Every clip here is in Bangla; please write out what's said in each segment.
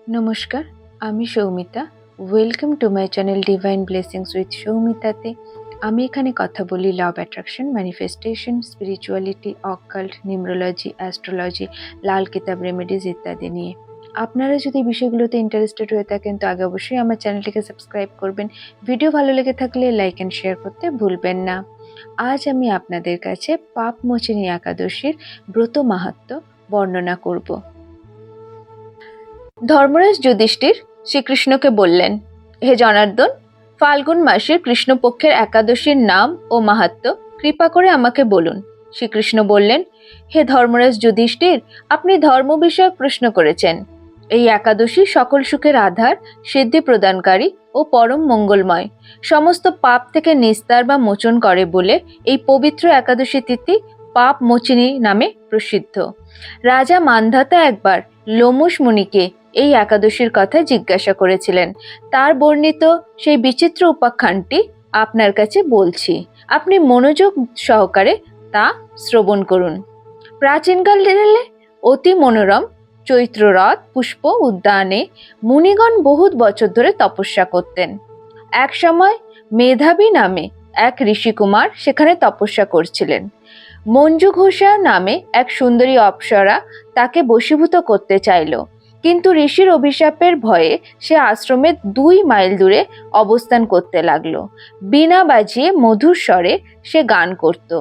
নমস্কার, আমি Soumita. Welcome to my channel divine blessings with সৌমিতাতে। আমি এখানে কথা বলি law of attraction, manifestation, spirituality, occult, numerology, astrology, Lal Kitab remedies ইত্যাদি নিয়ে। আপনারা যদি বিষয়গুলোতে ইন্টারেস্টেড হয়ে থাকেন তো আগে অবশ্যই আমার চ্যানেলটিকে সাবস্ক্রাইব করবেন। ভিডিও ভালো লেগে থাকলে লাইক অ্যান্ড শেয়ার করতে ভুলবেন না। আজ আমি আপনাদের কাছে পাপমোচিনী একাদশীর ব্রত মাহাত্ম্য বর্ণনা করব। ধর্মরাজ যুধিষ্ঠির শ্রীকৃষ্ণকে বললেন, হে জনার্দন, ফাল্গুন মাসের কৃষ্ণপক্ষের একাদশীর নাম ও মাহাত্ম্য কৃপা করে আমাকে বলুন। শ্রীকৃষ্ণ বললেন, হে ধর্মরাজ যুধিষ্ঠির, আপনি ধর্ম বিষয়ক প্রশ্ন করেছেন। এই একাদশী সকল সুখের আধার, সিদ্ধি প্রদানকারী ও পরম মঙ্গলময়, সমস্ত পাপ থেকে নিস্তার বা মোচন করে বলে এই পবিত্র একাদশী তিথি পাপ মোচিনী নামে প্রসিদ্ধ। রাজা মান্ধাতা একবার লোমশ মুনিকে এই একাদশীর কথা জিজ্ঞাসা করেছিলেন। তার বর্ণিত সেই বিচিত্র উপাখ্যানটি আপনার কাছে বলছি, আপনি মনোযোগ সহকারে তা শ্রবণ করুন। প্রাচীনকালে অতি মনোরম চৈত্ররথ পুষ্প উদ্যানে মুনিগণ বহুত বছর ধরে তপস্যা করতেন। এক সময় মেধাবী নামে এক ঋষিকুমার সেখানে তপস্যা করছিলেন। মঞ্জু ঘোষা নামে এক সুন্দরী অপ্সরা তাকে বশীভূত করতে চাইল, কিন্তু ঋষির অভিশাপের ভয়ে সে আশ্রমের 2 মাইল দূরে অবস্থান করতে লাগলো। বীণা বাজিয়ে মধুর স্বরে সে গান করত।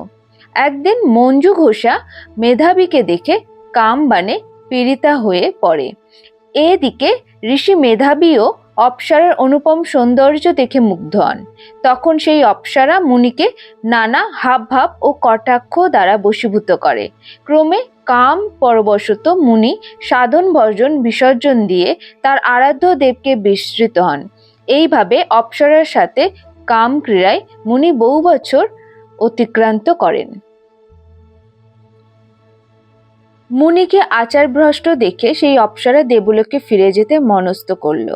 একদিন মঞ্জু ঘোষা মেধাবীকে দেখে কাম বানে পীড়িতা হয়ে পড়ে। এদিকে ঋষি মেধাবীও অপ্সরার অনুপম সৌন্দর্য দেখে মুগ্ধ হন। তখন সেই অপ্সরা মুনিকে নানা হাবভাব ও কটাক্ষ দ্বারা বশীভূত করে। ক্রমে কাম পরবশত মুনি সাধন ভজন বিসর্জন দিয়ে তার আরাধ্য দেবকে বিস্মৃত হন। এইভাবে অপ্সরার সাথে কাম ক্রীড়ায় মুনি বহু বছর অতিক্রান্ত করেন। মুনিকে আচারভ্রষ্ট দেখে সেই অপ্সরা দেবলোকে ফিরে যেতে মনস্থ করল।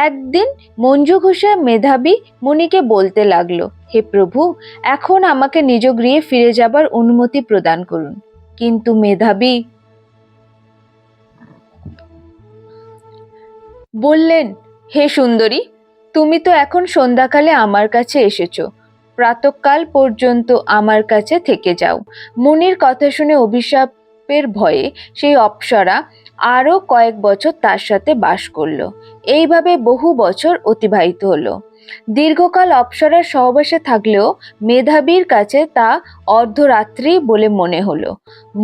একদিন মঞ্জু ঘোষা মেধাবী মুনিকে বলতে লাগলো, হে প্রভু, এখন আমাকে নিজ গৃহে ফিরে যাবার অনুমতি প্রদান করুন। কিন্তু মেধাবী বললেন, হে সুন্দরী, তুমি তো এখন সন্ধ্যাকালে আমার কাছে এসেছো, প্রাতঃকাল পর্যন্ত আমার কাছে থেকে যাও। মুনির কথা শুনে অভিশাপের ভয়ে সেই অপ্সরা আরো কয়েক বছর তার সাথে বাস করলো। এইভাবে বহু বছর অতিবাহিত হলো। দীর্ঘকাল অপ্সরার সহবাসে থাকলেও মেধাবীর কাছে তা অর্ধরাত্রি বলে মনে হলো।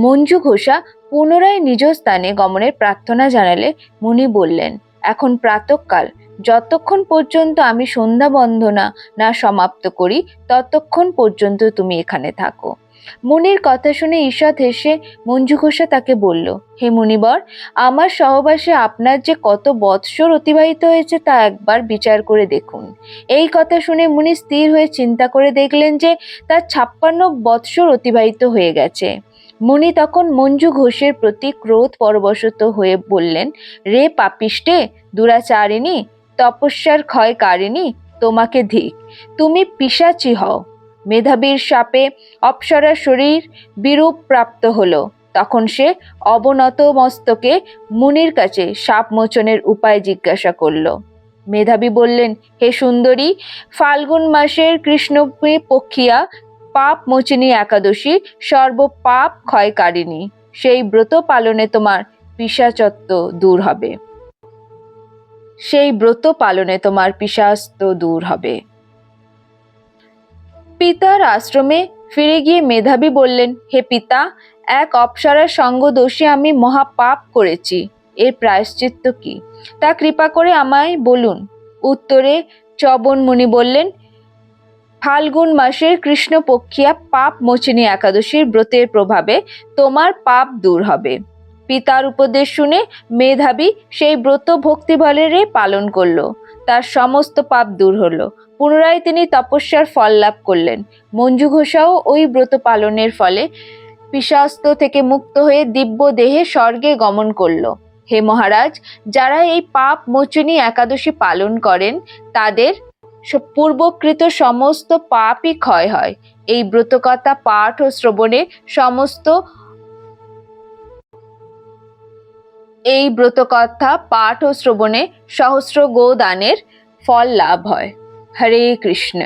মঞ্জু ঘোষা পুনরায় নিজ স্থানে গমনের প্রার্থনা জানালে মুনি বললেন, এখন প্রাতঃকাল, যতক্ষণ পর্যন্ত আমি সন্ধ্যা বন্দনা না সমাপ্ত করি ততক্ষণ পর্যন্ত তুমি এখানে থাকো। মুনির কথা শুনে ঈষৎ হেসে মঞ্জু ঘোষা তাকে বলল, হে মুনিবর, আমার সহবাসে আপনার যে কত বৎসর অতিবাহিত হয়েছে তা একবার বিচার করে দেখুন। এই কথা শুনে মুনি স্থির হয়ে চিন্তা করে দেখলেন যে তার 56 বৎসর অতিবাহিত হয়ে গেছে। মুনি তখন মঞ্জু ঘোষের প্রতি ক্রোধ পরবশত হয়ে বললেন, রে পাপিষ্ঠে, দুরাচারিণী, তপস্যার ক্ষয়কারিণী, তোমাকে ধিক, তুমি পিশাচী হও। মেধাবীর শাপে অপ্সরার শরীর বিরূপ প্রাপ্ত হলো। তখন সে অবনত মস্তকে মুনির কাছে শাপ মোচনের উপায় জিজ্ঞাসা করল। মেধাবী বললেন, হে সুন্দরী, ফাল্গুন মাসের কৃষ্ণ পক্ষিয়া পাপ মোচিনী একাদশী সর্বপাপ ক্ষয়কারিণী। সেই ব্রত পালনে তোমার পিশাচত্ব দূর হবে। সেই ব্রত পালনে তোমার পিশাচত্ব দূর হবে। পিতার আশ্রমে ফিরে গিয়ে মেধাবী বললেন, হে পিতা, এক অপ্সরার সঙ্গ দোষে আমি মহাপাপ করেছি, এর প্রায়শ্চিত্ত কি, তা কৃপা করে আমায় বলুন। উত্তরে চবন মুনি বললেন, ফাল্গুন মাসের কৃষ্ণপক্ষিয়া পাপ মোচিনী একাদশীর ব্রতের প্রভাবে তোমার পাপ দূর হবে। পিতার উপদেশ শুনে মেধাবী সেই ব্রত ভক্তি বলেরে পালন করলো। তার সমস্ত পাপ দূর হলো। পুনরায় তিনি তপস্যার ফল লাভ করলেন। মঞ্জু ঘোষাও ওই ব্রত পালনের ফলে পিশাচত্ব থেকে মুক্ত হয়ে দিব্য দেহে স্বর্গে গমন করল। হে মহারাজ, যারা এই পাপ মোচনী একাদশী পালন করেন তাদের পূর্বকৃত সমস্ত পাপই ক্ষয় হয়। এই ব্রতকথা পাঠ ও শ্রবণে সমস্ত এই ব্রতকথা পাঠ ও শ্রবণে সহস্র গোদানের ফল লাভ হয়। হরে কৃষ্ণ।